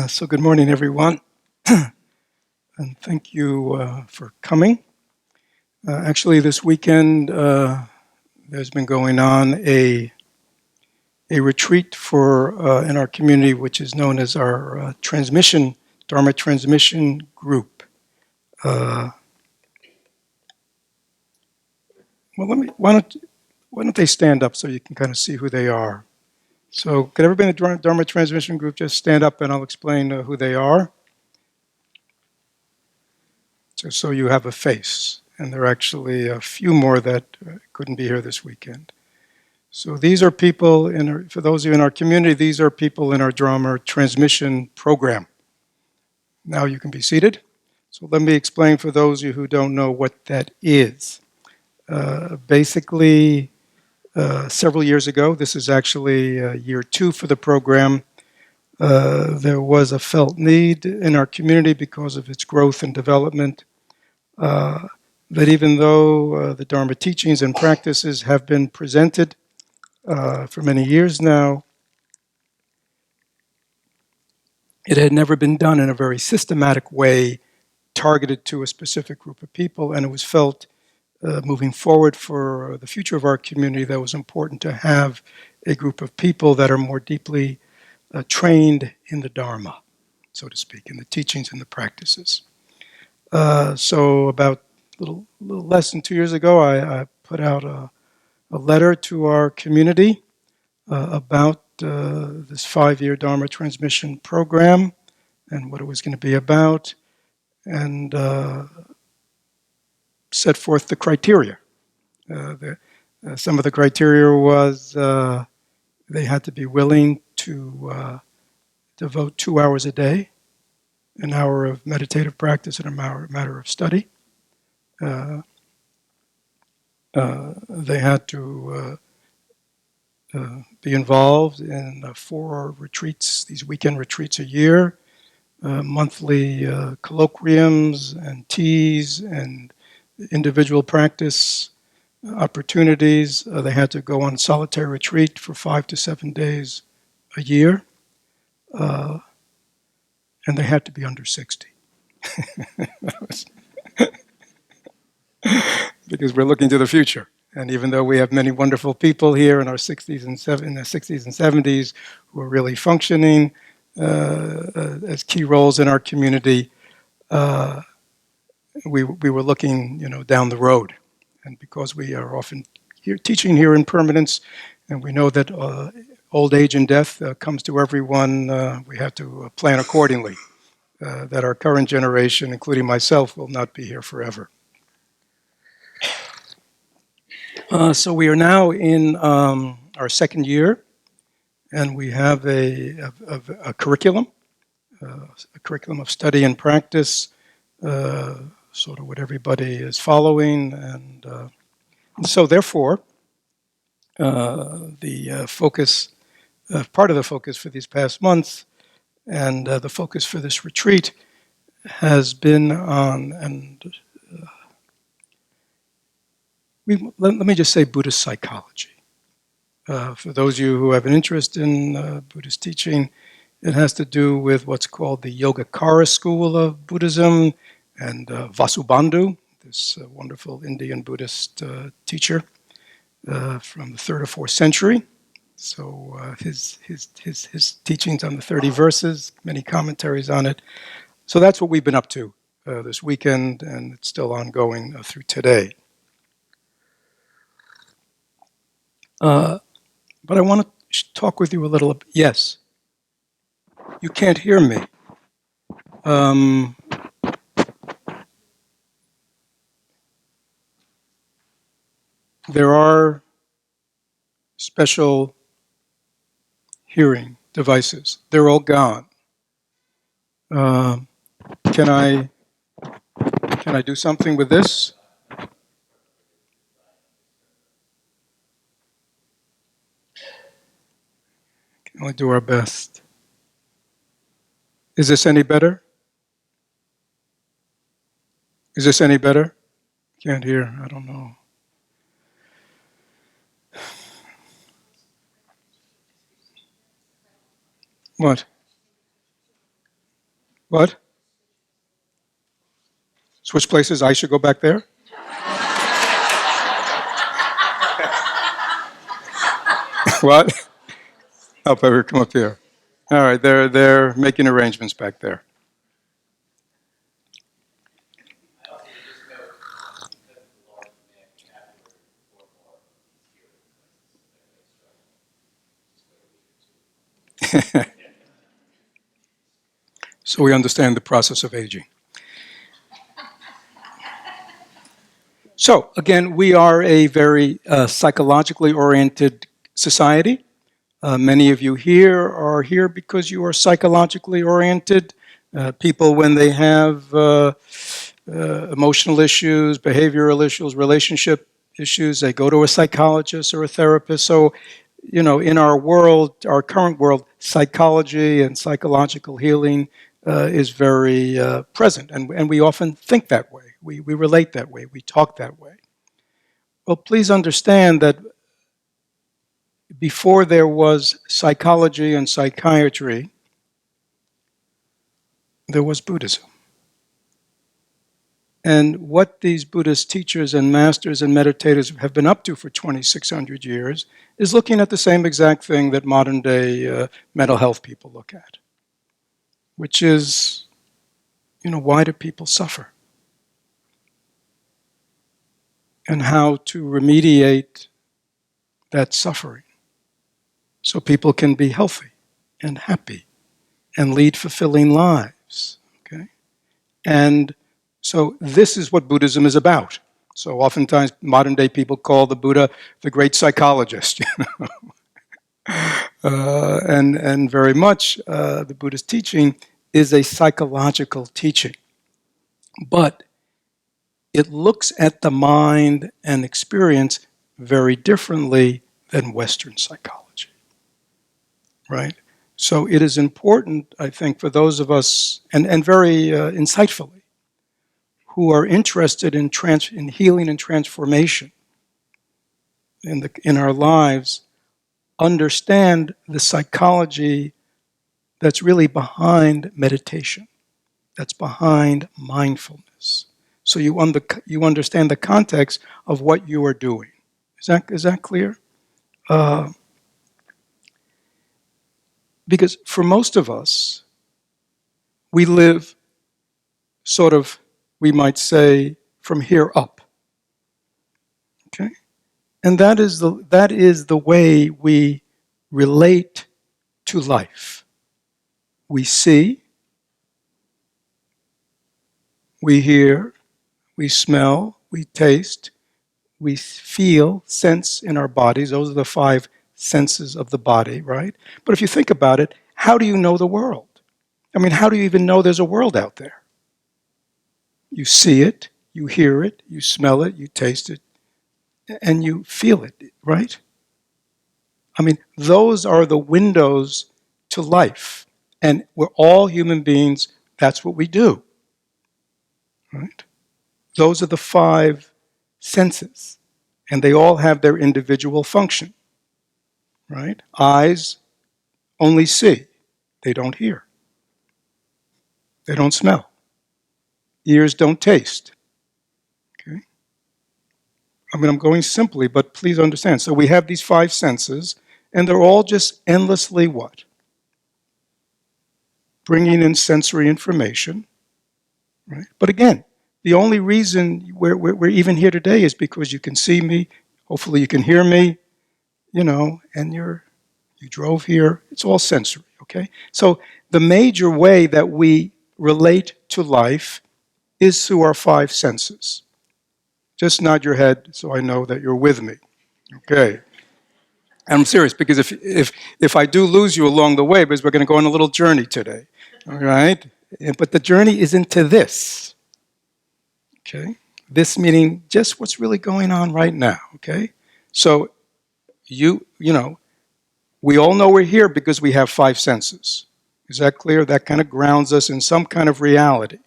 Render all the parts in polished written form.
So good morning, everyone, and thank you for coming. Actually, this weekend there's been going on a retreat for in our community, which is known as our transmission Dharma transmission group. Uh, well, why don't they stand up so you can kind of see who they are? So, could everybody in the Dharma transmission group just stand up, and I'll explain who they are, just so you have a face. And there are actually a few more that couldn't be here this weekend. So these are people, for those of you in our community, these are people in our Dharma transmission program. Now you can be seated. So let me explain for those of you who don't know what that is. Basically, several years ago, this is actually year 2 for the program, there was a felt need in our community because of its growth and development uh, that even though the Dharma teachings and practices have been presented for many years now, it had never been done in a very systematic way, targeted to a specific group of people, and it was felt moving forward for the future of our community that it was important to have a group of people that are more deeply trained in the Dharma, so to speak, in the teachings and the practices. So about little less than 2 years ago, I put out a letter to our community about this 5-year Dharma transmission program and what it was going to be about, and set forth the criteria. Some of the criteria was they had to be willing to devote 2 hours a day, an hour of meditative practice and a matter of study. They had to be involved in 4 retreats, these weekend retreats a year, monthly colloquiums and teas and individual practice opportunities. They had to go on solitary retreat for 5 to 7 days a year, uh, and they had to be under 60. Because we're looking to the future. And even though we have many wonderful people here in our 60s and in their 60s and 70s who are really functioning as key roles in our community, uh, we were looking, down the road. And because we are often teaching here in permanence, and we know that old age and death comes to everyone, we have to plan accordingly. That our current generation, including myself, will not be here forever. So we are now in our second year, and we have a curriculum, a curriculum of study and practice, sort of what everybody is following, and so therefore, the focus, part of the focus for these past months, and the focus for this retreat has been on, and let me just say Buddhist psychology. For those of you who have an interest in Buddhist teaching, it has to do with what's called the Yogacara school of Buddhism and Vasubandhu, this wonderful Indian Buddhist teacher from the 3rd or 4th century. So his teachings on the 30 verses, many commentaries on it. So that's what we've been up to this weekend, and it's still ongoing through today. But I want to talk with you a little. Yes, you can't hear me. There are special hearing devices. They're all gone. Uh, can I do something with this? Can only do our best. Is this any better? Is this any better? Can't hear. I don't know. What? What? Switch places? I should go back there? What? I'll probably come up here. All right, they're making arrangements back there. So we understand the process of aging. So again, we are a very psychologically oriented society. Many of you here are here because you are psychologically oriented. People, when they have emotional issues, behavioral issues, relationship issues, they go to a psychologist or a therapist. So, in our world, our current world, psychology and psychological healing is very present. And we often think that way. We relate that way. We talk that way. Well, please understand that before there was psychology and psychiatry, there was Buddhism. And what these Buddhist teachers and masters and meditators have been up to for 2,600 years is looking at the same exact thing that modern day mental health people look at, which is, why do people suffer? And how to remediate that suffering so people can be healthy and happy and lead fulfilling lives. Okay? And so this is what Buddhism is about. So oftentimes modern day people call the Buddha the great psychologist. And very much the Buddhist teaching is a psychological teaching. But it looks at the mind and experience very differently than Western psychology. Right? So it is important, I think, for those of us, and very insightfully, who are interested in healing and transformation in our lives, understand the psychology that's really behind meditation, that's behind mindfulness. So you understand the context of what you are doing. Is that clear? Because for most of us, we live sort of, we might say, from here up. Okay? And that is the way we relate to life. We see, we hear, we smell, we taste, we feel, sense in our bodies. Those are the 5 senses of the body, right? But if you think about it, how do you know the world? I mean, how do you even know there's a world out there? You see it, you hear it, you smell it, you taste it, and you feel it, right? I mean, those are the windows to life. And we're all human beings, that's what we do. Right? Those are the 5 senses. And they all have their individual function. Right? Eyes only see. They don't hear. They don't smell. Ears don't taste. Okay? I mean, I'm going simply, but please understand. So we have these 5 senses, and they're all just endlessly what? Bringing in sensory information. Right? But again, the only reason we're even here today is because you can see me, hopefully you can hear me, and you drove here. It's all sensory, okay? So the major way that we relate to life is through our 5 senses. Just nod your head so I know that you're with me, okay? And I'm serious, because if I do lose you along the way, because we're going to go on a little journey today, all right? But the journey is into this. Okay? This meaning just what's really going on right now, okay? So we all know we're here because we have 5 senses. Is that clear? That kind of grounds us in some kind of reality.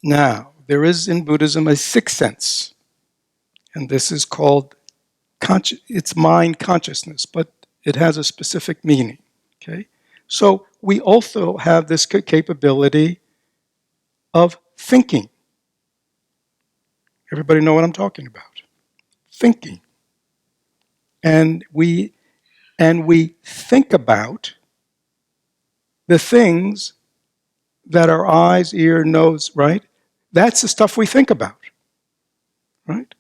Now, there is in Buddhism a 6th sense, and this is called it's mind consciousness, but it has a specific meaning, okay? So we also have this capability of thinking. Everybody know what I'm talking about? Thinking. And we think about the things that our eyes, ear, nose, right? That's the stuff we think about, right?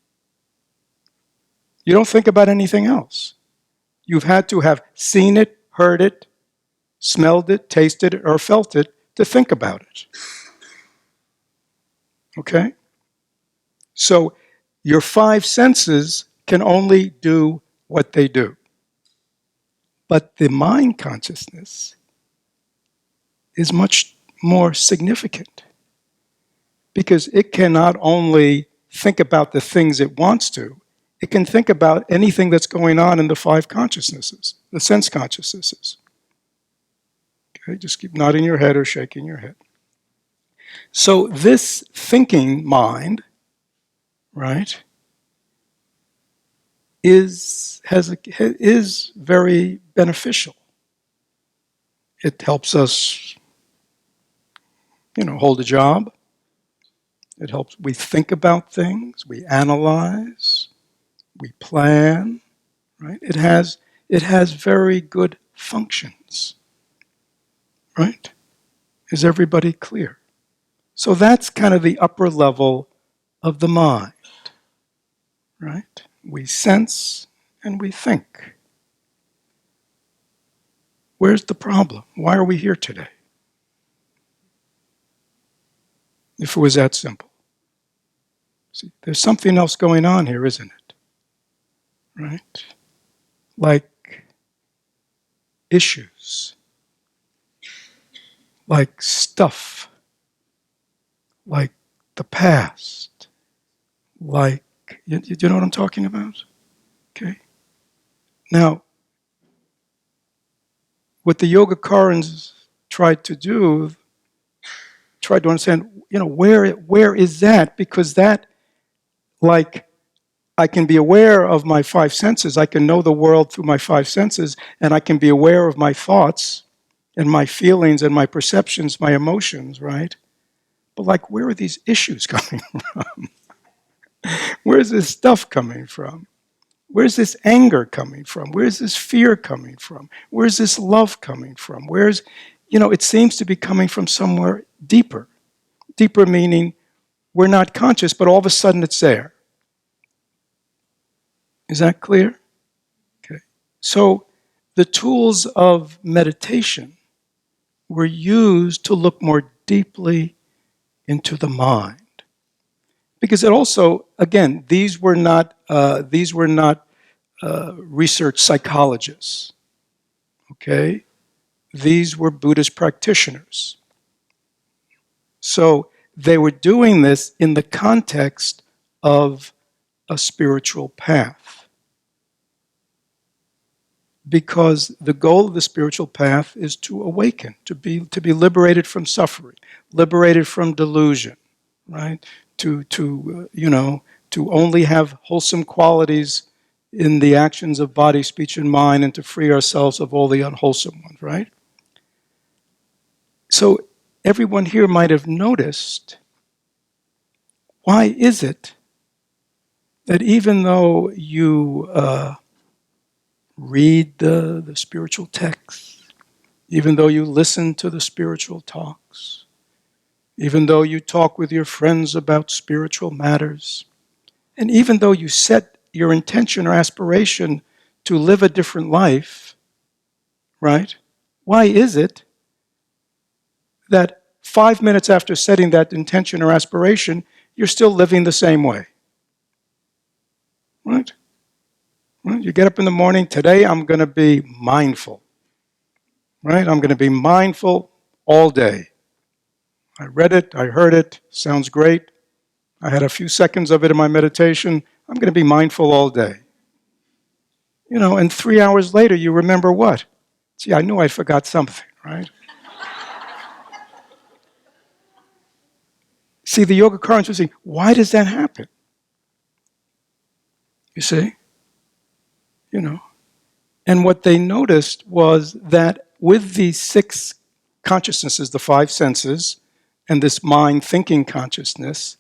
You don't think about anything else. You've had to have seen it, heard it, smelled it, tasted it, or felt it to think about it. Okay? So your five senses can only do what they do. But the mind consciousness is much more significant because it can not only think about the things it wants to, it can think about anything that's going on in the five consciousnesses, the sense consciousnesses. Okay, just keep nodding your head or shaking your head. So this thinking mind, right, is very beneficial. It helps us, hold a job. It helps. We think about things. We analyze. We plan. Right. It has very good functions. Right. Is everybody clear? So that's kind of the upper level of the mind. Right. We sense and we think. Where's the problem? Why are we here today? If it was that simple. See, there's something else going on here, isn't it? Right? Like issues, like stuff, like the past, like, you know what I'm talking about? Okay. Now, what the Yogacarans tried to understand, where is that? Because that, like, I can be aware of my five senses. I can know the world through my five senses, and I can be aware of my thoughts and my feelings and my perceptions, my emotions, right? But like, where are these issues coming from? Where's this stuff coming from? Where's this anger coming from? Where's this fear coming from? Where's this love coming from? It seems to be coming from somewhere deeper. Deeper meaning we're not conscious, but all of a sudden it's there. Is that clear? Okay. So the tools of meditation were used to look more deeply into the mind. Because it also, again, these were not research psychologists. Okay, these were Buddhist practitioners. So they were doing this in the context of a spiritual path. Because the goal of the spiritual path is to awaken, to be liberated from suffering, liberated from delusion, right? To only have wholesome qualities in the actions of body, speech, and mind, and to free ourselves of all the unwholesome ones, right? So everyone here might have noticed, why is it that even though you read the spiritual texts, even though you listen to the spiritual talks, even though you talk with your friends about spiritual matters, and even though you set your intention or aspiration to live a different life, right? Why is it that 5 minutes after setting that intention or aspiration, you're still living the same way? Right? You get up in the morning, today I'm going to be mindful. Right? I'm going to be mindful all day. I read it, I heard it, sounds great. I had a few seconds of it in my meditation. I'm going to be mindful all day. And 3 hours later, you remember what? Gee, I knew I forgot something, right? See, the Yogacarans were saying, why does that happen? You see? And what they noticed was that with these 6 consciousnesses, the five senses, and this mind thinking consciousness,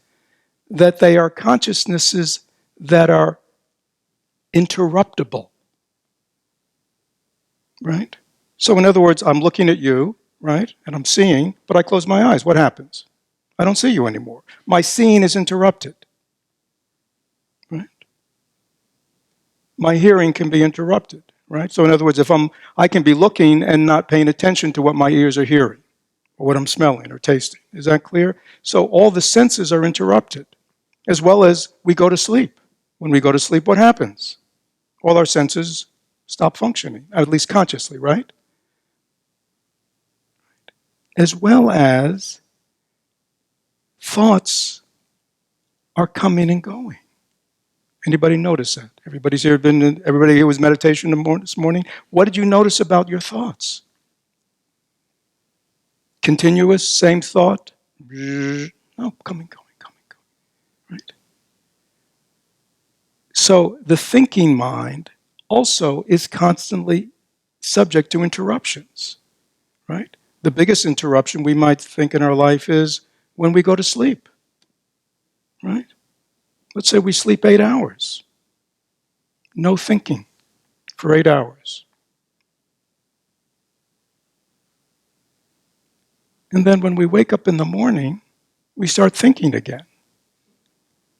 that they are consciousnesses that are interruptible, right? So in other words, I'm looking at you, right? And I'm seeing, but I close my eyes. What happens? I don't see you anymore. My seeing is interrupted, right? My hearing can be interrupted, right? So in other words, I can be looking and not paying attention to what my ears are hearing or what I'm smelling or tasting. Is that clear? So all the senses are interrupted, as well as we go to sleep. When we go to sleep, what happens? All our senses stop functioning, at least consciously, right? As well as thoughts are coming and going. Anybody notice that? Everybody here was meditation this morning? What did you notice about your thoughts? Continuous, same thought? No, coming, right? So the thinking mind also is constantly subject to interruptions, right? The biggest interruption we might think in our life is when we go to sleep, right? Let's say we sleep 8 hours. No thinking for 8 hours. And then when we wake up in the morning, we start thinking again,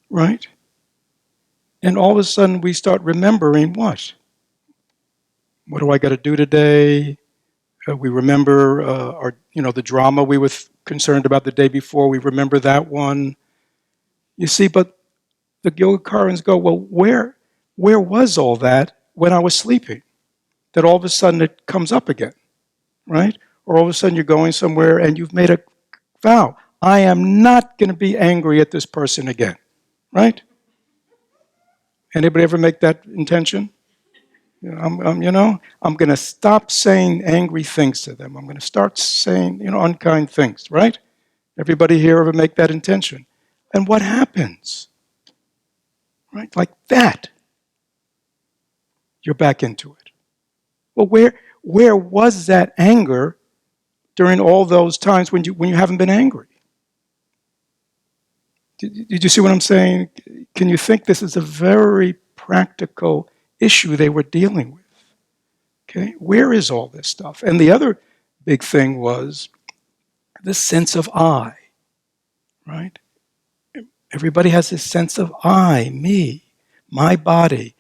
right? And all of a sudden we start remembering what? What do I got to do today? We remember the drama we were concerned about the day before. We remember that one. You see, but the Yogacarans go, well, where was all that when I was sleeping? That all of a sudden it comes up again, right? Or all of a sudden you're going somewhere and you've made a vow. I am not going to be angry at this person again, right? Anybody ever make that intention? I'm going to stop saying angry things to them. I'm going to start saying, unkind things, right? Everybody here ever make that intention? And what happens? Right? Like that. You're back into it. Well, where was that anger during all those times when you haven't been angry? Did you see what I'm saying? Can you think this is a very practical issue they were dealing with? Okay, where is all this stuff? And the other big thing was this sense of I, right? Everybody has this sense of I, me, my body,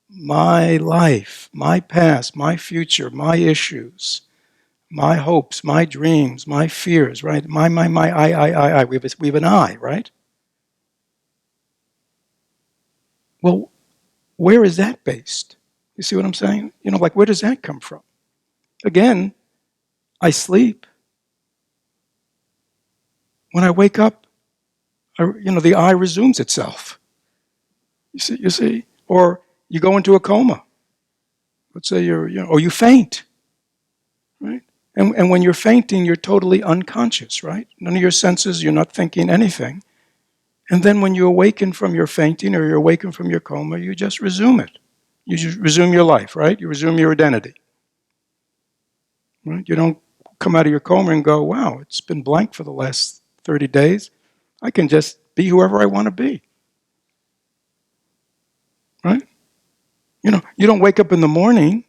my life, my past, my future, my issues, my hopes, my dreams, my fears, right? My, I. We have an I, right? Well, where is that based? You see what I'm saying? Like where does that come from? Again, I sleep. When I wake up, the I resumes itself. You see? Or you go into a coma. Let's say or you faint, right? And when you're fainting, you're totally unconscious, right? None of your senses, you're not thinking anything. And then when you awaken from your fainting or you awaken from your coma, you just resume it. You just resume your life, right? You resume your identity. Right? You don't come out of your coma and go, wow, it's been blank for the last 30 days. I can just be whoever I want to be. Right? You don't wake up in the morning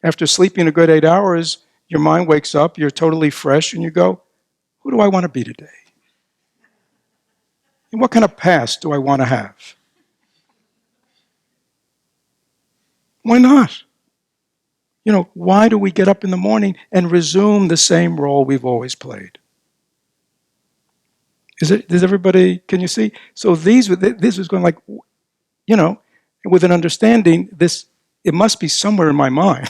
after sleeping a good 8 hours, your mind wakes up, you're totally fresh, and you go, who do I want to be today? And what kind of past do I want to have? Why not? Why do we get up in the morning and resume the same role we've always played? Does everybody, can you see? So this was going like, with an understanding, it must be somewhere in my mind,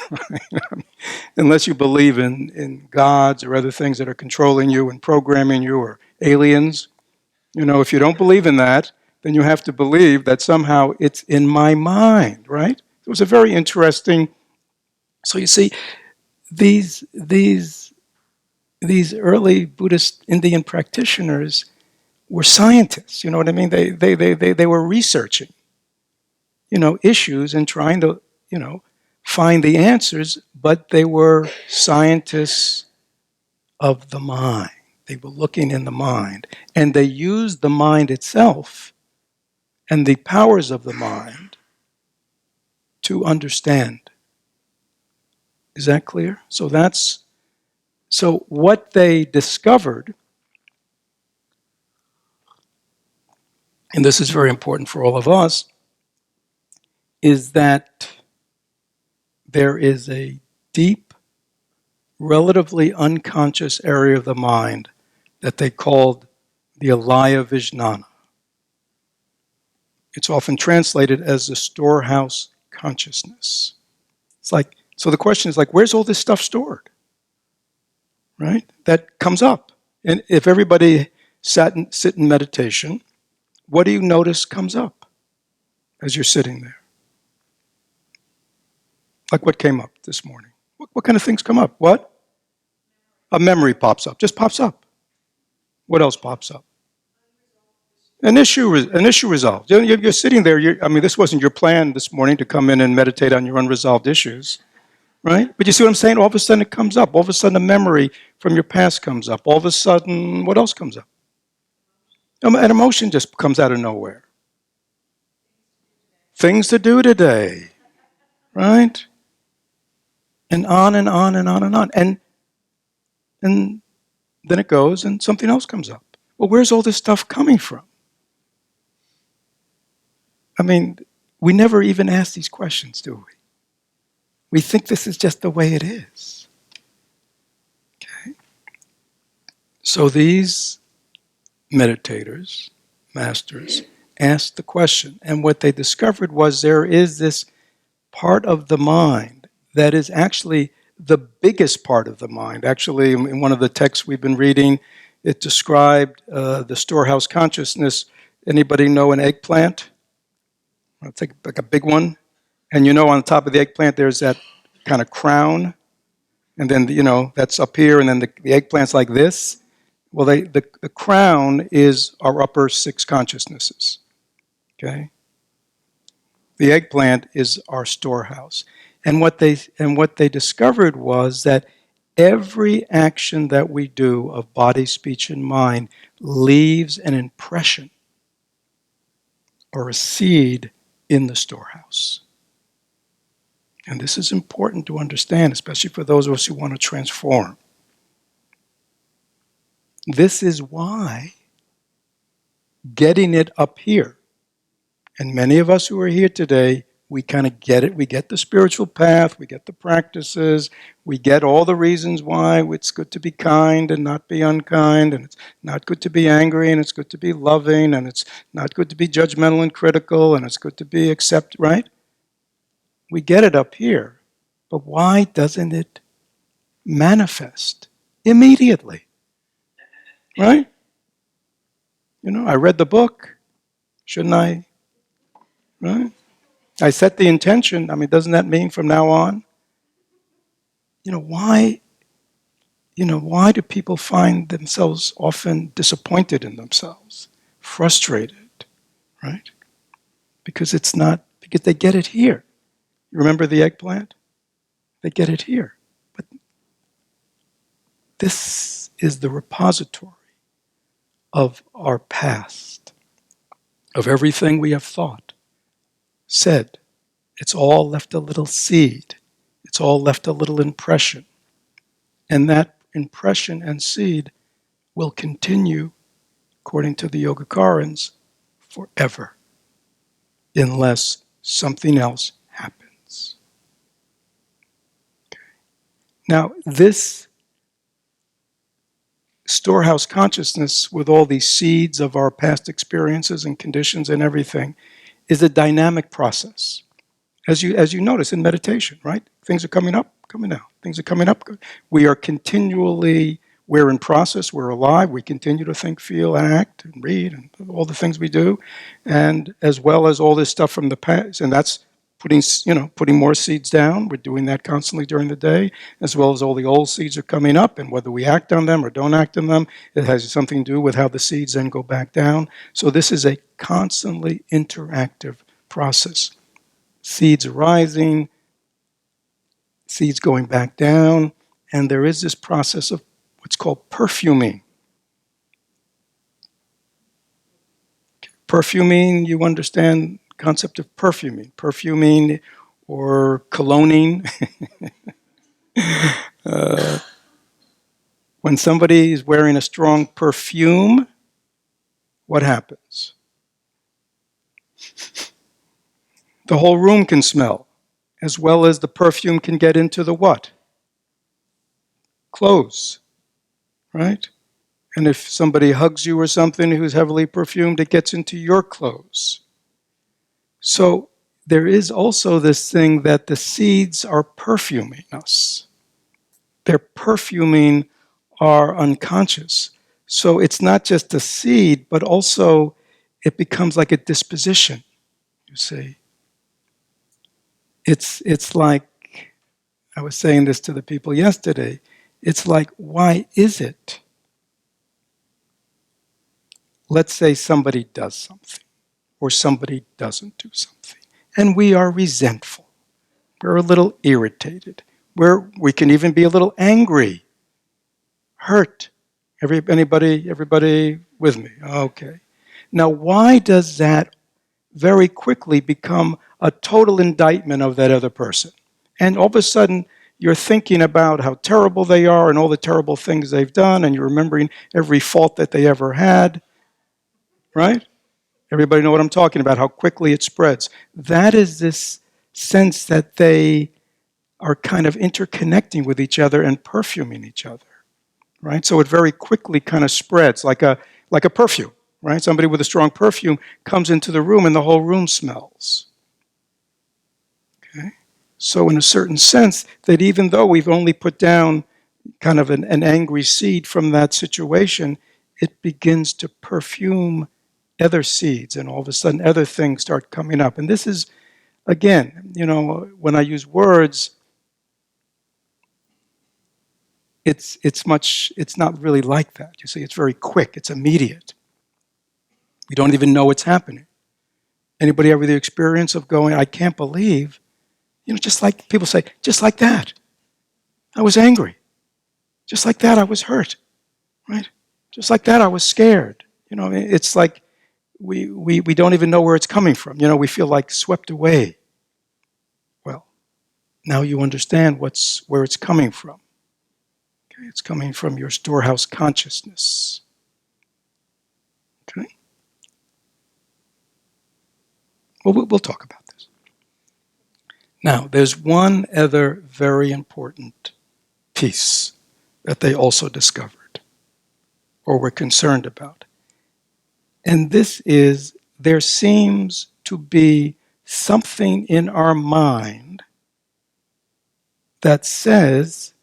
unless you believe in gods or other things that are controlling you and programming you or aliens. If you don't believe in that, then you have to believe that somehow it's in my mind, right? It was a very interesting. So you see, these early Buddhist Indian practitioners were scientists. You know what I mean? They were researching, issues and trying to, find the answers. But they were scientists of the mind. They were looking in the mind. And they used the mind itself and the powers of the mind to understand. Is that clear? So what they discovered, and this is very important for all of us, is that there is a deep, relatively unconscious area of the mind that they called the alaya vijnana. It's often translated as the storehouse consciousness. It's like, so the question is like, where's all this stuff stored? Right? That comes up. And if everybody sit in meditation, what do you notice comes up as you're sitting there? Like what came up this morning? What kind of things come up? What? A memory pops up. Just pops up. What else pops up? An issue resolved. You're sitting there. This wasn't your plan this morning to come in and meditate on your unresolved issues, right? But you see what I'm saying? All of a sudden it comes up. All of a sudden a memory from your past comes up. All of a sudden, what else comes up? An emotion just comes out of nowhere. Things to do today, right? And on and on and on and on. And then it goes and something else comes up. Well, where's all this stuff coming from? We never even ask these questions, do we? We think this is just the way it is. Okay? So these meditators, masters, asked the question, and what they discovered was there is this part of the mind that is actually the biggest part of the mind. Actually, in one of the texts we've been reading, it described the storehouse consciousness. Anybody know an eggplant? It's like a big one. And on top of the eggplant, there's that kind of crown. And then, that's up here. And then the eggplant's like this. Well, the crown is our upper six consciousnesses. Okay? The eggplant is our storehouse. And what they discovered was that every action that we do of body, speech, and mind leaves an impression or a seed in the storehouse. And this is important to understand, especially for those of us who want to transform. This is why getting it up here, and many of us who are here today, we kind of get it. We get the spiritual path, we get the practices, we get all the reasons why it's good to be kind and not be unkind, and it's not good to be angry, and it's good to be loving, and it's not good to be judgmental and critical, and it's good to be right? We get it up here, but why doesn't it manifest immediately? Right? I read the book. Shouldn't I? Right? I set the intention. Doesn't that mean from now on? Why do people find themselves often disappointed in themselves, frustrated, right? Because they get it here. You remember the eggplant? They get it here. But this is the repository of our past, of everything we have thought, said. It's all left a little seed. It's all left a little impression. And that impression and seed will continue, according to the Yogacarans, forever, unless something else happens. Okay. Now, this storehouse consciousness, with all these seeds of our past experiences and conditions and everything, is a dynamic process. As you notice in meditation, right? Things are coming up, coming out. Things are coming up. We're in process, we're alive, we continue to think, feel, act, and read, and all the things we do, and as well as all this stuff from the past, and that's putting more seeds down. We're doing that constantly during the day, as well as all the old seeds are coming up, and whether we act on them or don't act on them, it has something to do with how the seeds then go back down. So this is a constantly interactive process. Seeds rising, seeds going back down, and there is this process of what's called perfuming. Perfuming, you understand the concept of perfuming. Perfuming or cologning. When somebody is wearing a strong perfume, what happens? The whole room can smell, as well as the perfume can get into the what? Clothes, right? And if somebody hugs you or something who's heavily perfumed, it gets into your clothes. So there is also this thing that the seeds are perfuming us. They're perfuming our unconscious. So it's not just a seed, but also it becomes like a disposition, you see. It's like, I was saying this to the people yesterday, it's like, why is it? Let's say somebody does something, or somebody doesn't do something, and we are resentful. We're a little irritated. We can even be a little angry, hurt. Everybody with me? Okay. Now, why does that very quickly become a total indictment of that other person? And all of a sudden, you're thinking about how terrible they are and all the terrible things they've done, and you're remembering every fault that they ever had, right? Everybody know what I'm talking about, how quickly it spreads. That is this sense that they are kind of interconnecting with each other and perfuming each other, right? So it very quickly kind of spreads like a perfume, right? Somebody with a strong perfume comes into the room and the whole room smells. Okay? So in a certain sense, that even though we've only put down kind of an angry seed from that situation, it begins to perfume other seeds, and all of a sudden other things start coming up. And this is, again, when I use words, it's not really like that. You see, it's very quick, it's immediate. You don't even know what's happening. Anybody ever the experience of going, I can't believe, just like people say, just like that, I was angry. Just like that, I was hurt, right? Just like that, I was scared. It's like we don't even know where it's coming from. We feel like swept away. Well, now you understand where it's coming from. Okay? It's coming from your storehouse consciousness. Okay? Well, we'll talk about this. Now, there's one other very important piece that they also discovered or were concerned about. And this is, there seems to be something in our mind that says,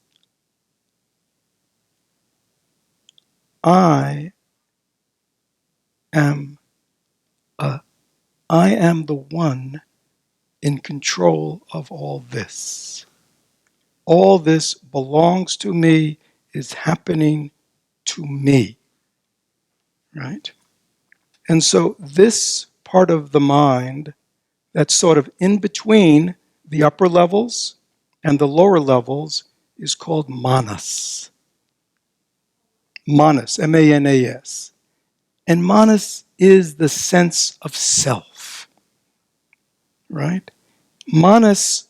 I am the one in control of all this. All this belongs to me, is happening to me, right? And so this part of the mind that's sort of in between the upper levels and the lower levels is called manas. Manas, M-A-N-A-S. And manas is the sense of self, right? Manas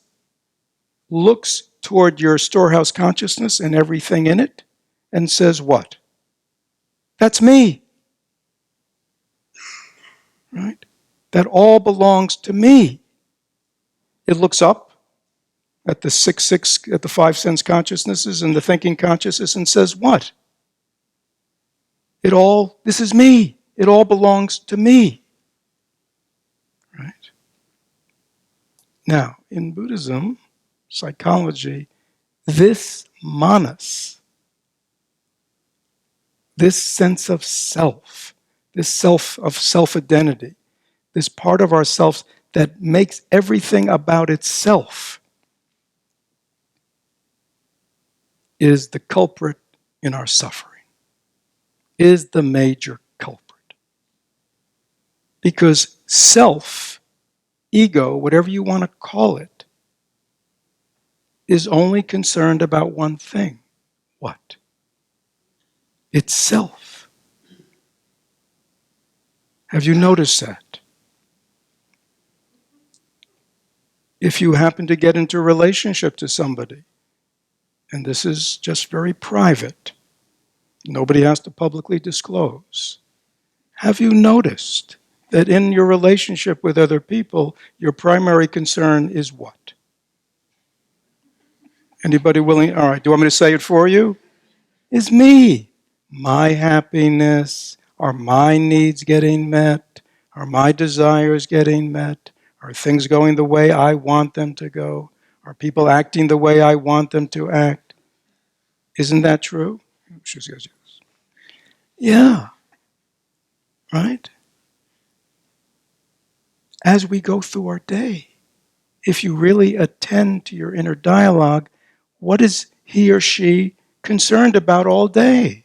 looks toward your storehouse consciousness and everything in it and says what? That's me, right? That all belongs to me. It looks up at the at the five sense consciousnesses and the thinking consciousness and says what? This is me. It all belongs to me, right? Now, in Buddhism, psychology, this manas, this sense of self, this self-identity, this part of ourselves that makes everything about itself, is the culprit in our suffering, is the major culprit. Because self, ego, whatever you want to call it, is only concerned about one thing. What? It's self. Have you noticed that? If you happen to get into a relationship to somebody, and this is just very private, nobody has to publicly disclose, have you noticed that in your relationship with other people, your primary concern is what? Anybody willing? All right, do you want me to say it for you? It's me. My happiness. Are my needs getting met? Are my desires getting met? Are things going the way I want them to go? Are people acting the way I want them to act? Isn't that true? She says yes. Yeah, right? As we go through our day, if you really attend to your inner dialogue, what is he or she concerned about all day?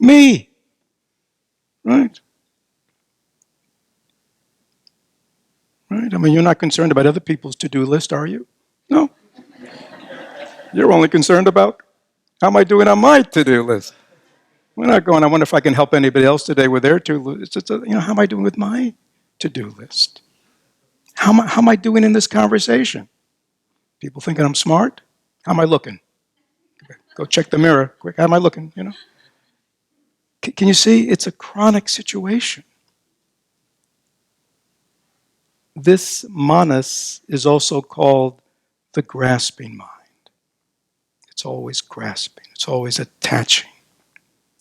Me, right? Right? I mean, you're not concerned about other people's to-do list, are you? No. You're only concerned about how am I doing on my to-do list. We're not going, I wonder if I can help anybody else today with their to-do list. It's just, how am I doing with my to-do list? How am I doing in this conversation? People thinking I'm smart? How am I looking? Go check the mirror quick. How am I looking? Can you see? It's a chronic situation. This manas is also called the grasping mind. It's always grasping. It's always attaching.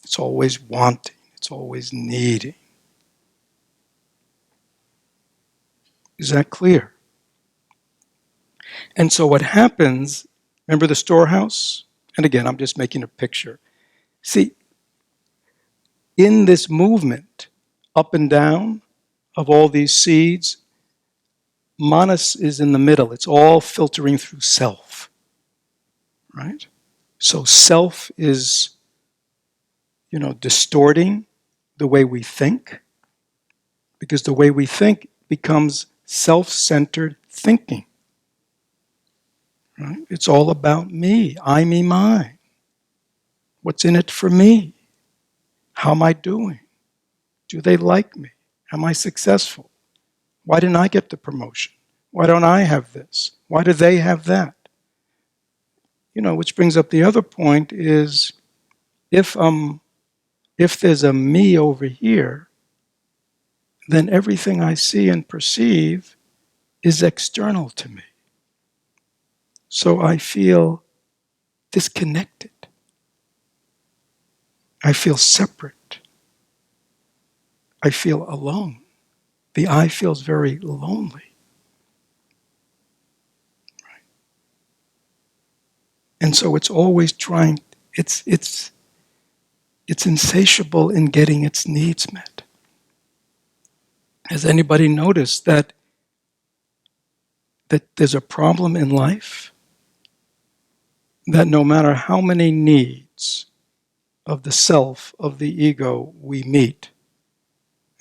It's always wanting. It's always needing. Is that clear? And so what happens, remember the storehouse? And again, I'm just making a picture. See, in this movement, up and down, of all these seeds, manas is in the middle. It's all filtering through self, right? So self is, distorting the way we think, because the way we think becomes self-centered thinking. Right? It's all about me. I, me, mine. What's in it for me? How am I doing? Do they like me? Am I successful? Why didn't I get the promotion? Why don't I have this? Why do they have that? Which brings up the other point is if there's a me over here, then everything I see and perceive is external to me. So I feel disconnected. I feel separate. I feel alone. The I feels very lonely. Right? And so it's always trying, it's insatiable in getting its needs met. Has anybody noticed that there's a problem in life? That no matter how many needs of the self, of the ego we meet,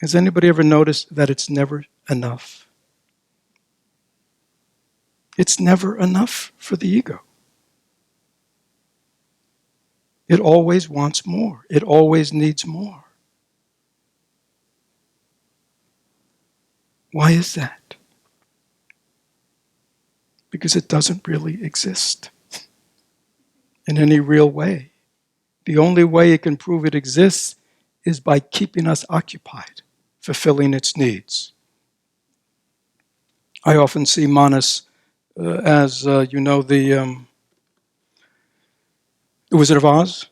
has anybody ever noticed that it's never enough? It's never enough for the ego. It always wants more. It always needs more. Why is that? Because it doesn't really exist in any real way. The only way it can prove it exists is by keeping us occupied, fulfilling its needs. I often see manas as, the Wizard of Oz.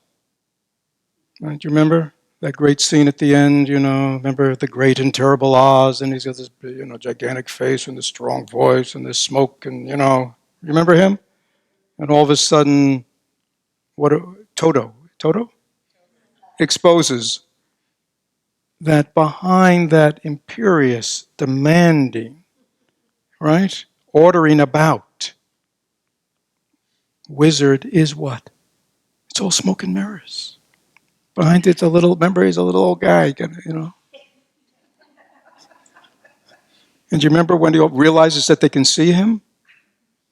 Right? Do you remember that great scene at the end? Remember the great and terrible Oz, and he's got this, gigantic face and this strong voice and this smoke, and remember him? And all of a sudden, Toto exposes that behind that imperious, demanding, right, ordering about wizard is what? It's all smoke and mirrors. Behind it's remember, he's a little old guy, And do you remember when he realizes that they can see him?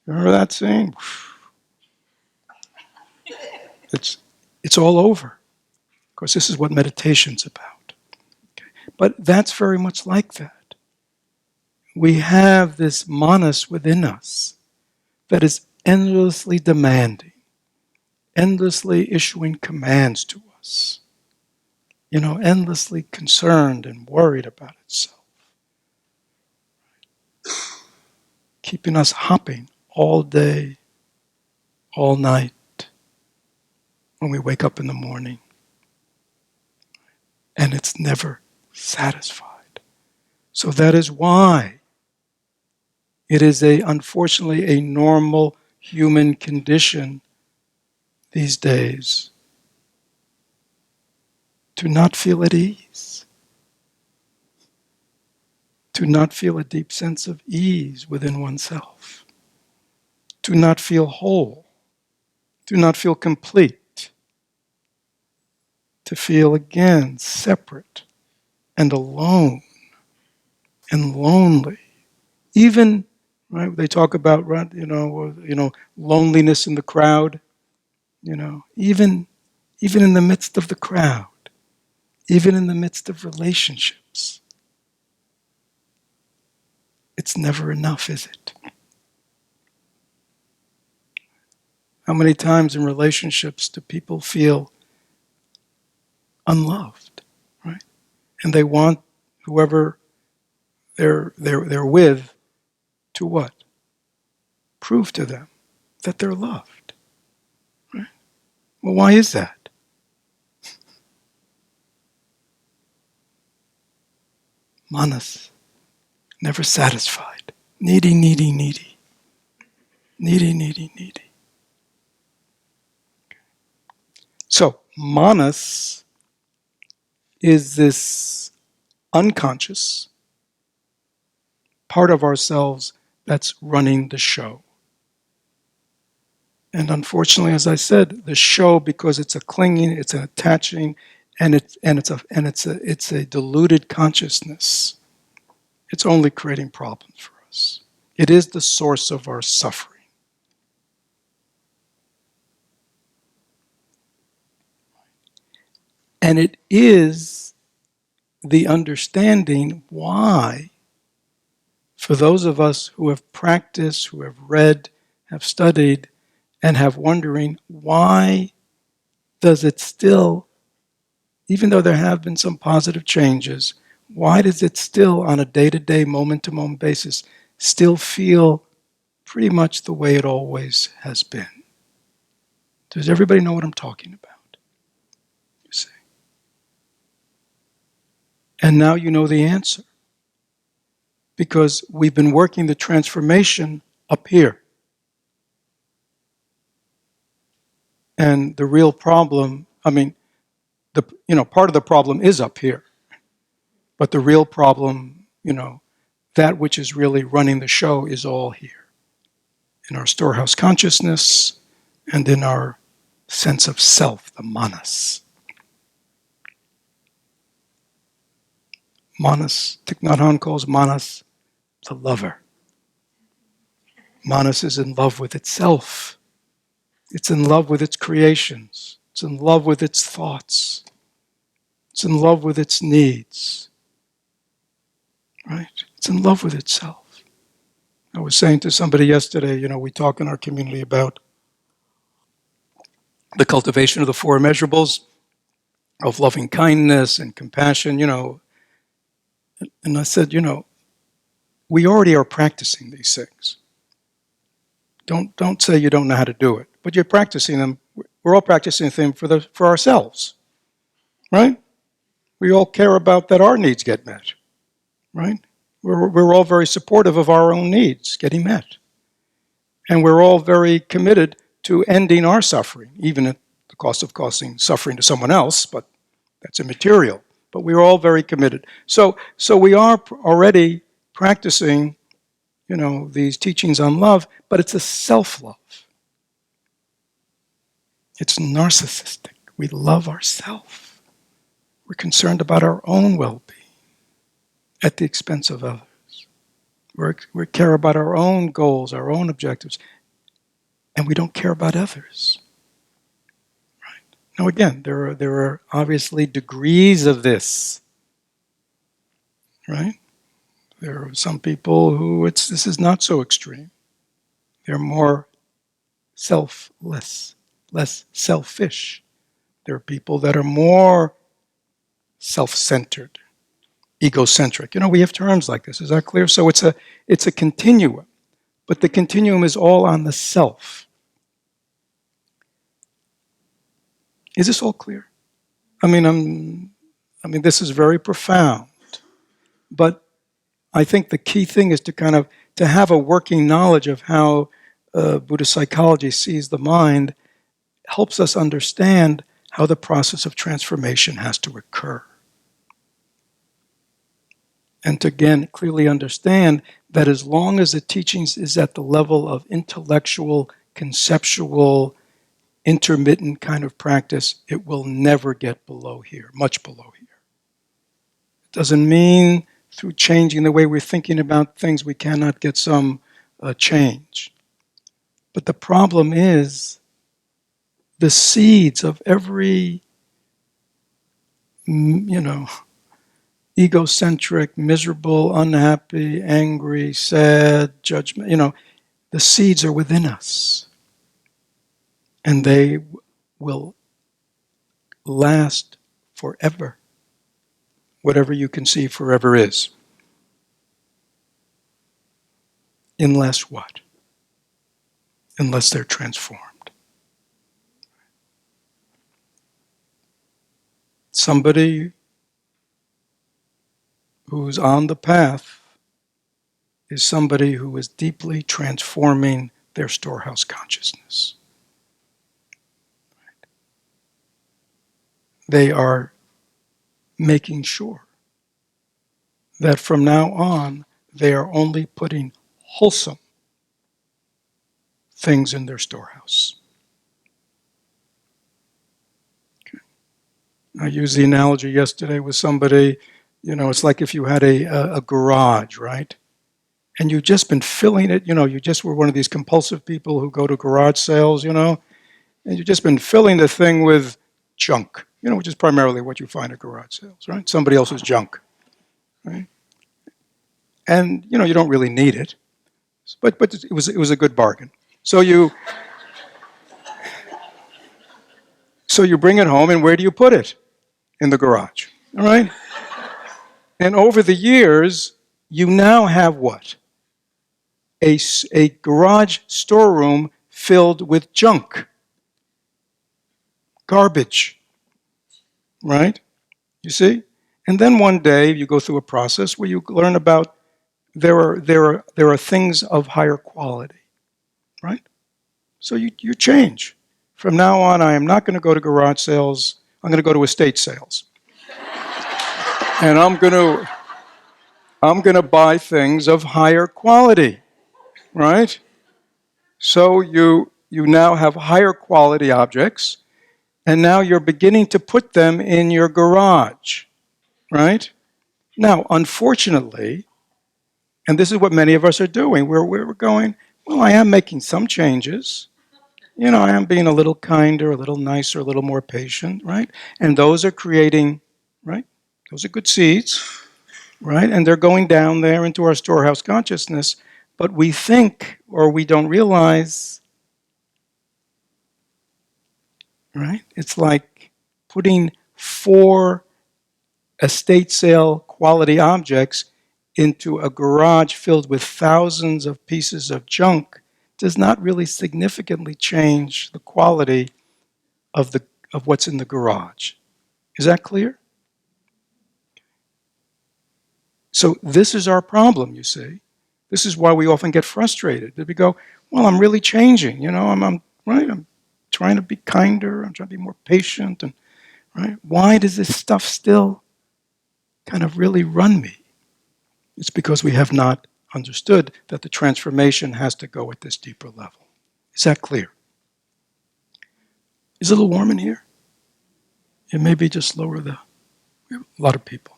Remember that scene? It's all over. Of course, this is what meditation's about. Okay. But that's very much like that. We have this manas within us that is endlessly demanding, endlessly issuing commands to us, endlessly concerned and worried about itself, keeping us hopping all day, all night, when we wake up in the morning. And it's never satisfied. So that is why it is unfortunately a normal human condition these days to not feel at ease, to not feel a deep sense of ease within oneself, to not feel whole, to not feel complete, to feel again separate and alone and lonely. Even, right, they talk about, loneliness in the crowd, even in the midst of the crowd, even in the midst of relationships. It's never enough, is it? How many times in relationships do people feel unloved, right? And they want whoever they're with to what? Prove to them that they're loved, right? Well, why is that? Manas, never satisfied. Needy, needy, needy. Needy, needy, needy. So, manas is this unconscious part of ourselves that's running the show. And unfortunately, as I said, the show, because it's a clinging, it's an attaching, and it's a diluted consciousness. It's only creating problems for us. It is the source of our suffering. And it is the understanding why, for those of us who have practiced, who have read, have studied, and have wondering, why does it still, even though there have been some positive changes, why does it still, on a day-to-day, moment-to-moment basis, still feel pretty much the way it always has been? Does everybody know what I'm talking about? You see. And now you know the answer. Because we've been working the transformation up here. And the real problem, part of the problem is up here. But the real problem, that which is really running the show is all here. In our storehouse consciousness and in our sense of self, the manas. Manas, Thich Nhat Hanh calls manas the lover. Manas is in love with itself. It's in love with its creations. It's in love with its thoughts. It's in love with its needs. Right? It's in love with itself. I was saying to somebody yesterday, we talk in our community about the cultivation of the four immeasurables, of loving kindness and compassion, And I said, we already are practicing these things. Don't say you don't know how to do it, but you're practicing them. We're all practicing them for ourselves, right? We all care about that our needs get met, right? We're all very supportive of our own needs getting met. And we're all very committed to ending our suffering, even at the cost of causing suffering to someone else, but that's immaterial. But we're all very committed. So we are already practicing, these teachings on love, but it's a self-love. It's narcissistic. We love ourselves. We're concerned about our own well-being at the expense of others. We care about our own goals, our own objectives, and we don't care about others. Now again, there are obviously degrees of this, right? There are some people who this is not so extreme. They're more selfless, less selfish. There are people that are more self-centered, egocentric. We have terms like this. Is that clear? So it's a continuum, but the continuum is all on the self. Is this all clear? This is very profound, but I think the key thing is to have a working knowledge of how Buddhist psychology sees the mind helps us understand how the process of transformation has to occur. And to again clearly understand that as long as the teachings is at the level of intellectual, conceptual, intermittent kind of practice, it will never get below here, much below here. It doesn't mean through changing the way we're thinking about things we cannot get some change. But the problem is the seeds of every, egocentric, miserable, unhappy, angry, sad, judgment, the seeds are within us. And they will last forever. Whatever you conceive forever is. Unless what? Unless they're transformed. Somebody who's on the path is somebody who is deeply transforming their storehouse consciousness. They are making sure that from now on, they are only putting wholesome things in their storehouse. Okay. I used the analogy yesterday with somebody, it's like if you had a garage, right? And you've just been filling it, you just were one of these compulsive people who go to garage sales, and you've just been filling the thing with junk, which is primarily what you find at garage sales, right? Somebody else's junk, right? And, you don't really need it, but it was a good bargain. So you bring it home, and where do you put it? In the garage, all right? And over the years, you now have what? A garage storeroom filled with junk, garbage, right? You see? And then one day you go through a process where you learn about there are things of higher quality, right? So you change. From now on, I am not going to go to garage sales. I'm going to go to estate sales. And I'm going to buy things of higher quality, right? So you now have higher quality objects, and now you're beginning to put them in your garage, right? Now, unfortunately, and this is what many of us are doing, we're going, well, I am making some changes. I am being a little kinder, a little nicer, a little more patient, right? And those are creating, right? Those are good seeds, right? And they're going down there into our storehouse consciousness. But we think, or we don't realize, right? It's like putting 4 estate sale quality objects into a garage filled with thousands of pieces of junk does not really significantly change the quality of what's in the garage. Is that clear? So this is our problem, you see. This is why we often get frustrated. That we go, well, I'm really changing. I'm right. I'm trying to be kinder. I'm trying to be more patient. And right, why does this stuff still kind of really run me? It's because we have not understood that the transformation has to go at this deeper level. Is that clear? Is it a little warm in here? It may be just lower we have a lot of people.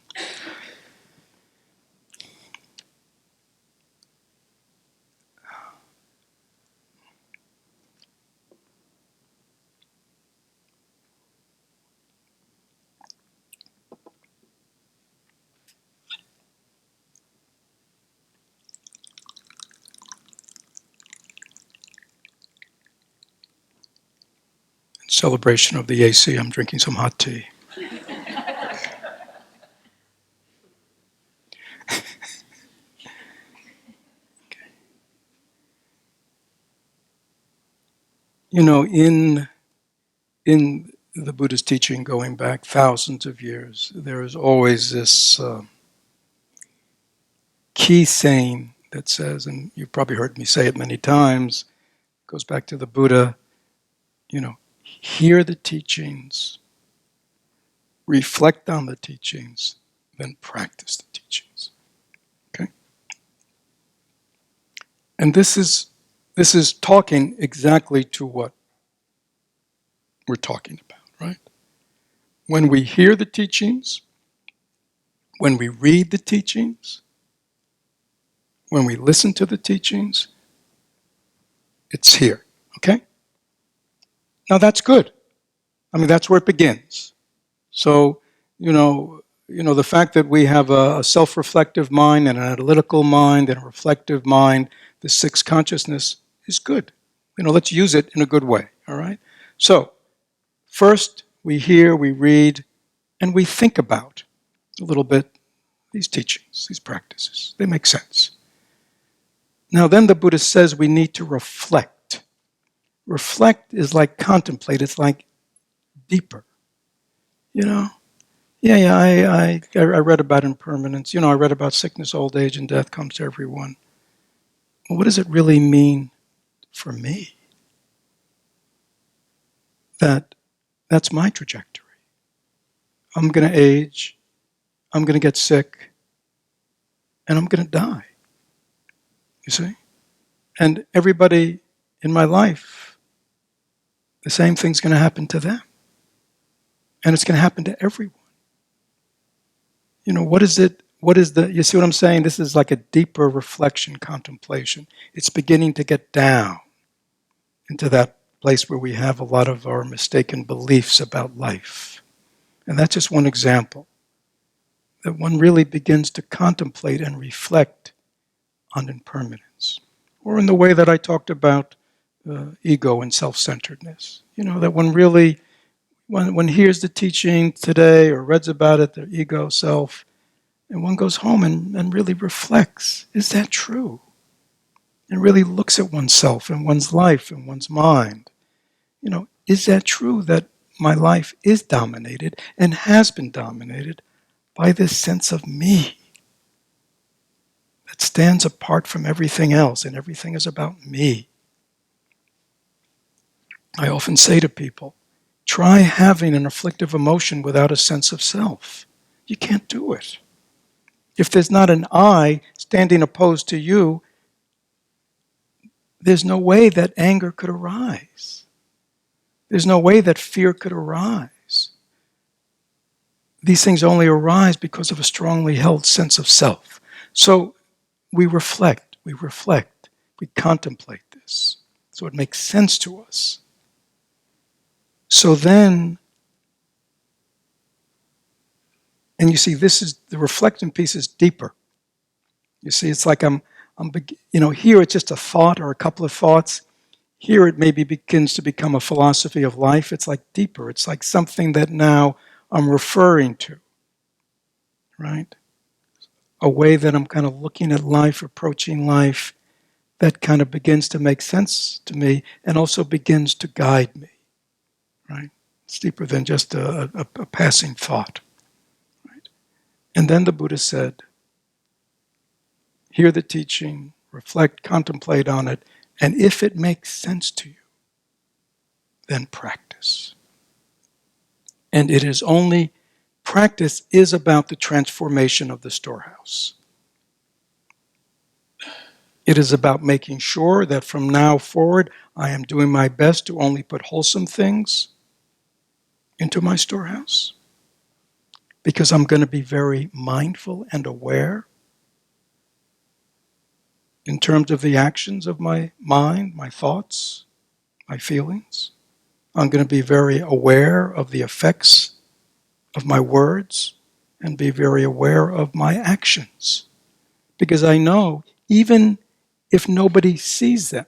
celebration of the AC, I'm drinking some hot tea. You know, in the Buddha's teaching going back thousands of years, there is always this key saying that says, and you've probably heard me say it many times, goes back to the Buddha, you know, hear the teachings, reflect on the teachings, then practice the teachings. Okay? And this is talking exactly to what we're talking about, right? When we hear the teachings, when we read the teachings, when we listen to the teachings, it's here. Okay? Now that's good. I mean, that's where it begins. So, the fact that we have a self-reflective mind and an analytical mind and a reflective mind, the sixth consciousness is good. Let's use it in a good way, all right? So, first, we hear, we read, and we think about a little bit these teachings, these practices. They make sense. Now, then the Buddha says we need to reflect. Reflect is like contemplate. It's like deeper, Yeah, I read about impermanence. I read about sickness, old age, and death comes to everyone. Well, what does it really mean for me? That's my trajectory. I'm going to age, I'm going to get sick, and I'm going to die. You see? And everybody in my life, the same thing's going to happen to them. And it's going to happen to everyone. What is it? You see what I'm saying? This is like a deeper reflection, contemplation. It's beginning to get down into that place where we have a lot of our mistaken beliefs about life. And that's just one example. That one really begins to contemplate and reflect on impermanence. Or in the way that I talked about ego and self-centeredness. That one really, one hears the teaching today or reads about it, their ego, self, and one goes home and really reflects. Is that true? And really looks at oneself and one's life and one's mind. Is that true that my life is dominated and has been dominated by this sense of me that stands apart from everything else and everything is about me? I often say to people, try having an afflictive emotion without a sense of self. You can't do it. If there's not an I standing opposed to you, there's no way that anger could arise. There's no way that fear could arise. These things only arise because of a strongly held sense of self. So we reflect, we contemplate this. So it makes sense to us. So then, and you see, this is, the reflecting piece is deeper. You see, it's like here it's just a thought or a couple of thoughts. Here it maybe begins to become a philosophy of life. It's like deeper. It's like something that now I'm referring to, right? A way that I'm kind of looking at life, approaching life, that kind of begins to make sense to me and also begins to guide me, right? It's deeper than just a passing thought, right? And then the Buddha said, hear the teaching, reflect, contemplate on it, and if it makes sense to you, then practice. And it is only, practice is about the transformation of the storehouse. It is about making sure that from now forward, I am doing my best to only put wholesome things into my storehouse. Because I'm going to be very mindful and aware in terms of the actions of my mind, my thoughts, my feelings. I'm going to be very aware of the effects of my words and be very aware of my actions. Because I know, even if nobody sees them,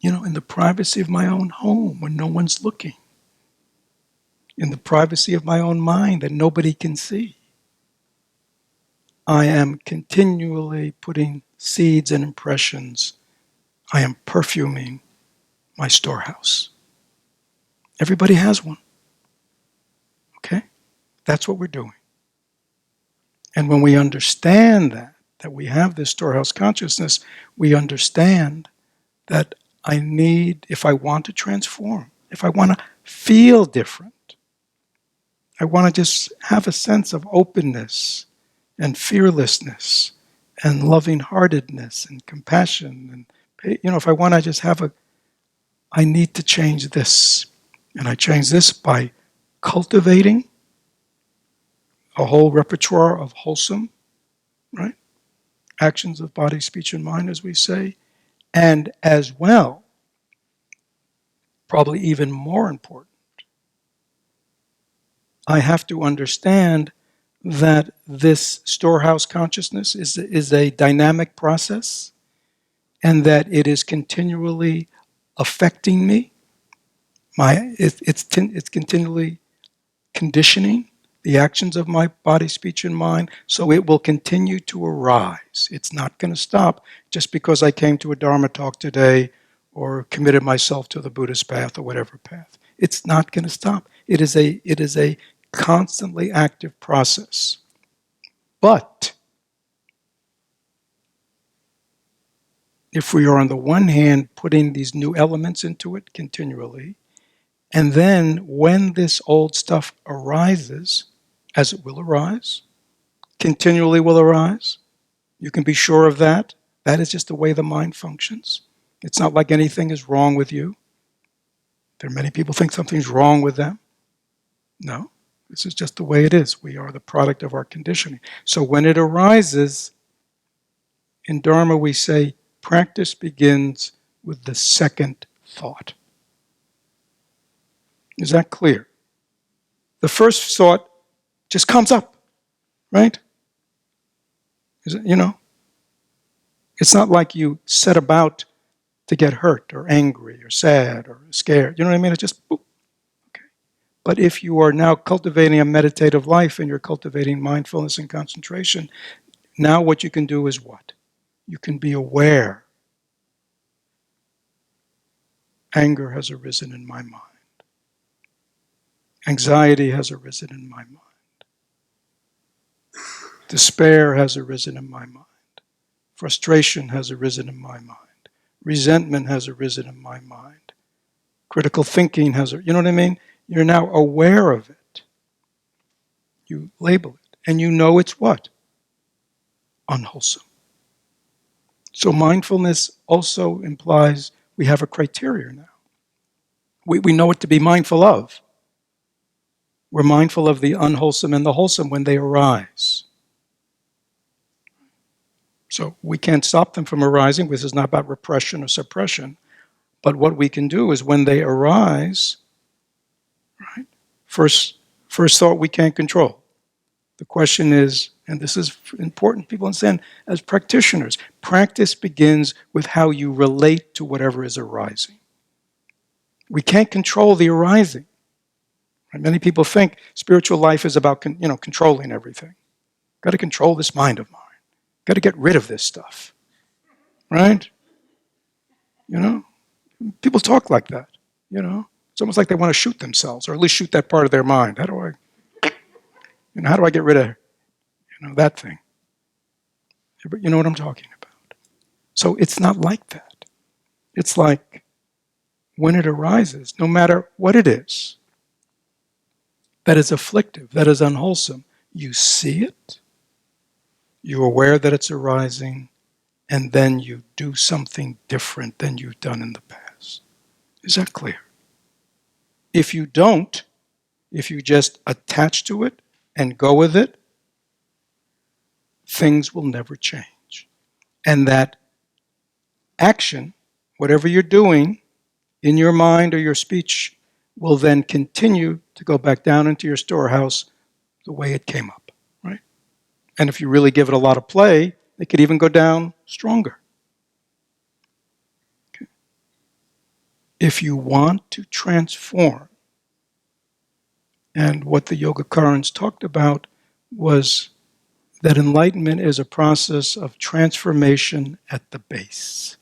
In the privacy of my own home when no one's looking, in the privacy of my own mind that nobody can see. I am continually putting seeds and impressions. I am perfuming my storehouse. Everybody has one. Okay? That's what we're doing. And when we understand that we have this storehouse consciousness, we understand that I need, if I want to transform, if I want to feel different, I want to just have a sense of openness and fearlessness and loving-heartedness and compassion. And, if I want to just I need to change this. And I change this by cultivating a whole repertoire of wholesome, right? Actions of body, speech, and mind, as we say. And as well, probably even more important, I have to understand that this storehouse consciousness is a dynamic process and that it is continually affecting me. It's continually conditioning the actions of my body, speech, and mind, so it will continue to arise. It's not going to stop just because I came to a Dharma talk today or committed myself to the Buddhist path or whatever path. It's not going to stop. It is a constantly active process. But if we are on the one hand putting these new elements into it continually, and then when this old stuff arises, as it will arise, continually will arise, you can be sure of that. That is just the way the mind functions. It's not like anything is wrong with you. There are many people think something's wrong with them. No, this is just the way it is. We are the product of our conditioning. So when it arises, in Dharma we say practice begins with the second thought. Is that clear? The first thought just comes up, right? Is it, it's not like you set about to get hurt or angry or sad or scared. You know what I mean? It's just boop. Okay. But if you are now cultivating a meditative life and you're cultivating mindfulness and concentration, now what you can do is what? You can be aware. Anger has arisen in my mind. Anxiety has arisen in my mind. Despair has arisen in my mind. Frustration has arisen in my mind. Resentment has arisen in my mind. Critical thinking has, you know what I mean? You're now aware of it. You label it. And you know it's what? Unwholesome. So mindfulness also implies we have a criteria now. We know what to be mindful of. We're mindful of the unwholesome and the wholesome when they arise. So we can't stop them from arising. This is not about repression or suppression. But what we can do is when they arise, right? First thought we can't control. The question is, and this is important, people understand, as practitioners, practice begins with how you relate to whatever is arising. We can't control the arising. Right? Many people think spiritual life is about controlling everything. Got to control this mind of mine. Got to get rid of this stuff. Right? People talk like that. It's almost like they want to shoot themselves, or at least shoot that part of their mind. How do I get rid of that thing? You know what I'm talking about. So it's not like that. It's like when it arises, no matter what it is, that is afflictive, that is unwholesome, you see it, you're aware that it's arising, and then you do something different than you've done in the past. Is that clear? If you don't, if you just attach to it and go with it, things will never change. And that action, whatever you're doing in your mind or your speech, will then continue to go back down into your storehouse the way it came up, right? And if you really give it a lot of play, it could even go down stronger. Okay. If you want to transform, and what the Yogacarans talked about was that enlightenment is a process of transformation at the base.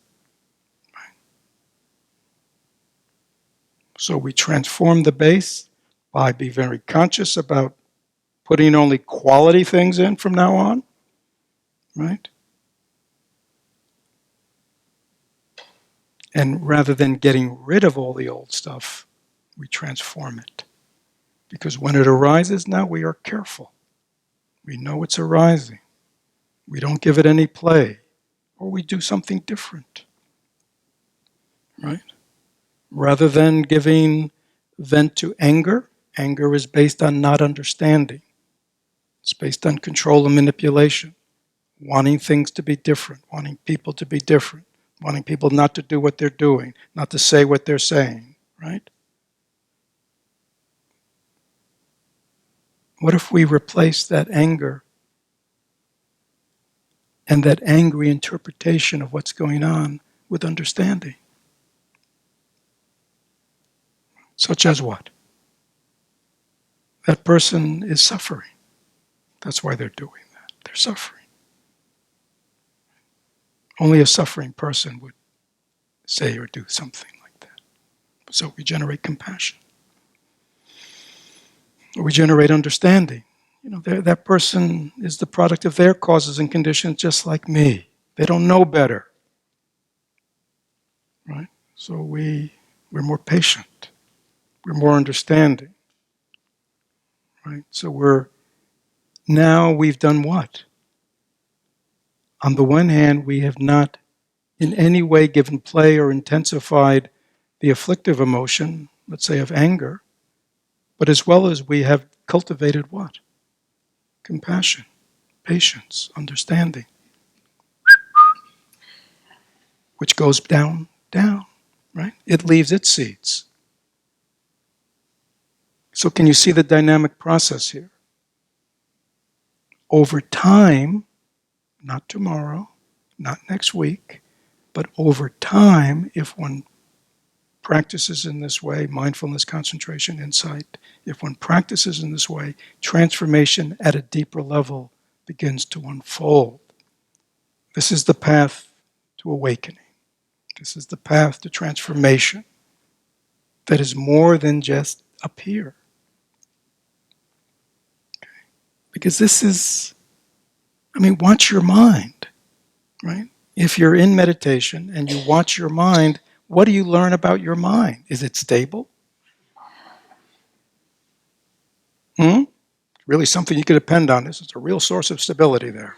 So we transform the base by being very conscious about putting only quality things in from now on, right? And rather than getting rid of all the old stuff, we transform it. Because when it arises now, we are careful. We know it's arising. We don't give it any play, or we do something different, right? Rather than giving vent to anger, anger is based on not understanding. It's based on control and manipulation, wanting things to be different, wanting people to be different, wanting people not to do what they're doing, not to say what they're saying, right? What if we replace that anger and that angry interpretation of what's going on with understanding? Such as what? That person is suffering. That's why they're doing that. They're suffering. Only a suffering person would say or do something like that. So we generate compassion. Or we generate understanding. You know, that person is the product of their causes and conditions just like me. They don't know better. Right? So we're more patient. We're more understanding. Right? So we've done what? On the one hand, we have not in any way given play or intensified the afflictive emotion, let's say of anger, but as well as we have cultivated what? Compassion, patience, understanding, which goes down, right? It leaves its seeds. So can you see the dynamic process here? Over time, not tomorrow, not next week, but over time, if one practices in this way, mindfulness, concentration, insight, if one practices in this way, transformation at a deeper level begins to unfold. This is the path to awakening. This is the path to transformation that is more than just up here. Okay? Because this is, watch your mind, right? If you're in meditation and you watch your mind, what do you learn about your mind? Is it stable? Really something you can depend on. This is a real source of stability there.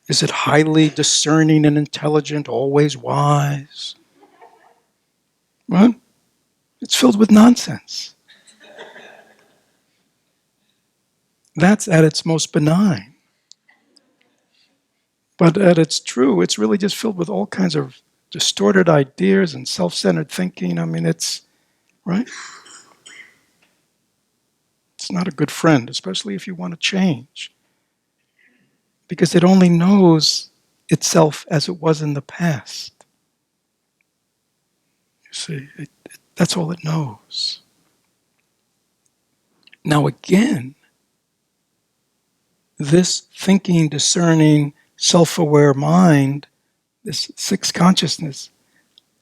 Is it highly discerning and intelligent, always wise? Well, it's filled with nonsense. That's at its most benign. But at its true, it's really just filled with all kinds of distorted ideas and self-centered thinking. It's, right? It's not a good friend, especially if you want to change. Because it only knows itself as it was in the past. You see, that's all it knows. Now again, this thinking, discerning, self-aware mind, this sixth consciousness,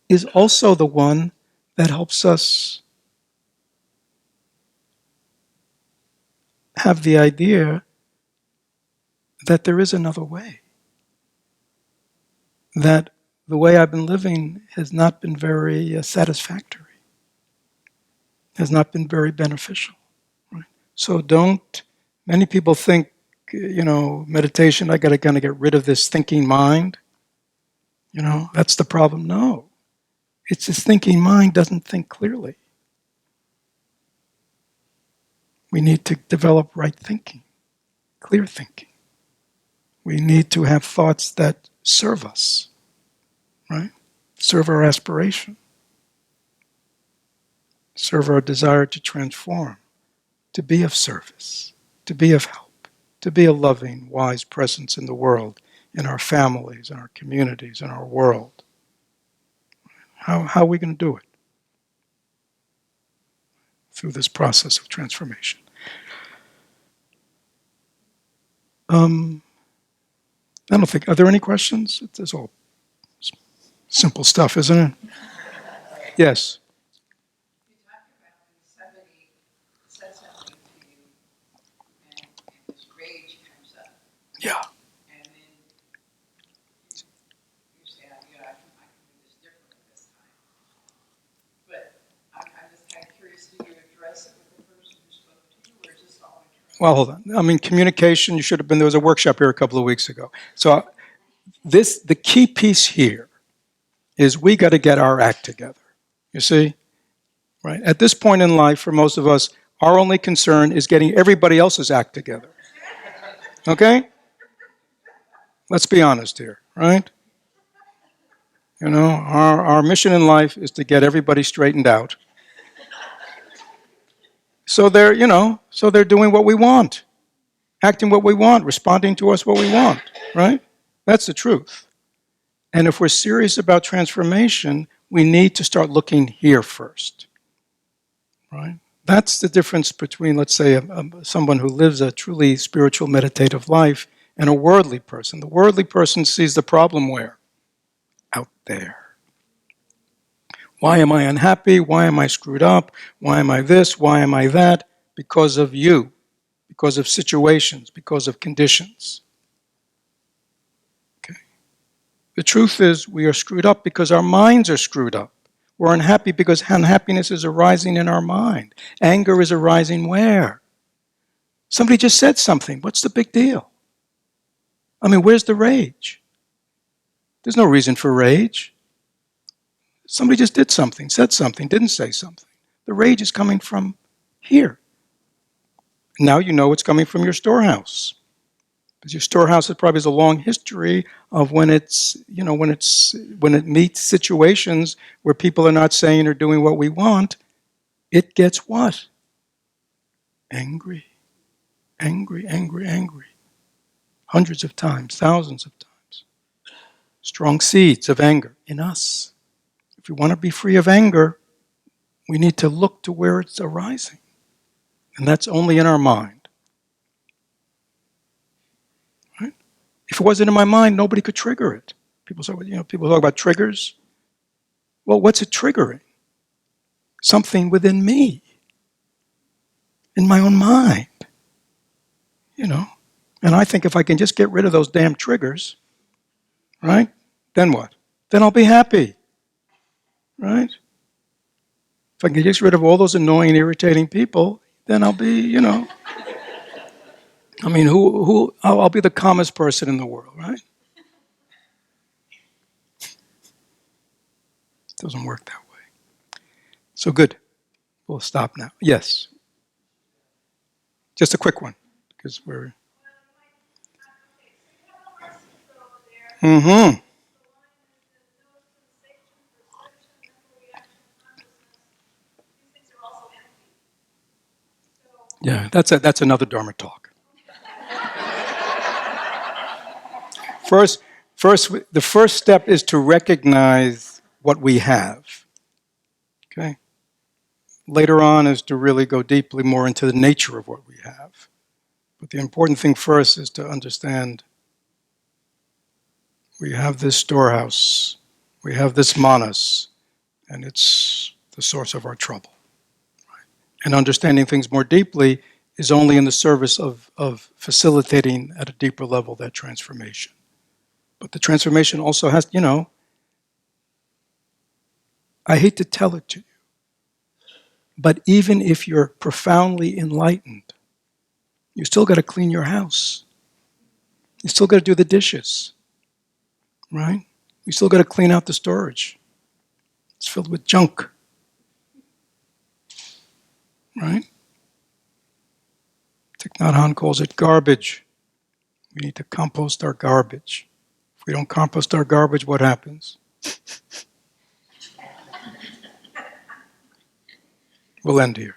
is also the one that helps us have the idea that there is another way. That the way I've been living has not been very satisfactory, has not been very beneficial. Right? So many people think, meditation, I got to kind of get rid of this thinking mind. That's the problem. No. It's this thinking mind doesn't think clearly. We need to develop right thinking, clear thinking. We need to have thoughts that serve us, right? Serve our aspiration, serve our desire to transform, to be of service, to be of help, to be a loving, wise presence in the world, in our families, in our communities, in our world. How are we going to do it? Through this process of transformation. I don't think, are there any questions? It's all simple stuff, isn't it? Yes. You talked about when somebody says something to you and this rage comes up. Yeah. And then you say, I can do this differently this time. But I'm just kind of curious, do you address it with the person who spoke to you, or is this all internal? Well, hold on. I mean, communication, you should have been, there was a workshop here a couple of weeks ago. So the key piece here is we got to get our act together. You see? Right? At this point in life, for most of us, our only concern is getting everybody else's act together. Okay? Let's be honest here, right? You know, our mission in life is to get everybody straightened out. So they're doing what we want, acting what we want, responding to us what we want, right? That's the truth. And if we're serious about transformation, we need to start looking here first, right? That's the difference between, let's say, someone who lives a truly spiritual meditative life and a worldly person. The worldly person sees the problem where? Out there. Why am I unhappy? Why am I screwed up? Why am I this? Why am I that? Because of you, because of situations, because of conditions. Okay. The truth is we are screwed up because our minds are screwed up. We're unhappy because unhappiness is arising in our mind. Anger is arising where? Somebody just said something. What's the big deal? I mean, where's the rage? There's no reason for rage. Somebody just did something, said something, didn't say something. The rage is coming from here. Now you know it's coming from your storehouse. Because your storehouse probably has a long history of when it meets situations where people are not saying or doing what we want, it gets what? Angry, angry, angry, angry. Hundreds of times, thousands of times. Strong seeds of anger in us. If we want to be free of anger, we need to look to where it's arising. And that's only in our mind. Right? If it wasn't in my mind, nobody could trigger it. People talk about triggers. Well, what's it triggering? Something within me, in my own mind. And I think if I can just get rid of those damn triggers, right? Then what? Then I'll be happy, right? If I can get rid of all those annoying, irritating people, then I'll be, I mean, I'll be the calmest person in the world, right? It doesn't work that way. So good. We'll stop now. Yes. Just a quick one, because we're... Mm-hmm. Yeah, that's another Dharma talk. First, the first step is to recognize what we have. Okay. Later on is to really go deeply more into the nature of what we have. But the important thing first is to understand we have this storehouse, we have this manas, and it's the source of our trouble. And understanding things more deeply is only in the service of facilitating at a deeper level that transformation. But the transformation also has, I hate to tell it to you, but even if you're profoundly enlightened, you still got to clean your house. You still got to do the dishes, right? You still got to clean out the storage. It's filled with junk, right? Thich Nhat Hanh calls it garbage. We need to compost our garbage. If we don't compost our garbage, what happens? We'll end here.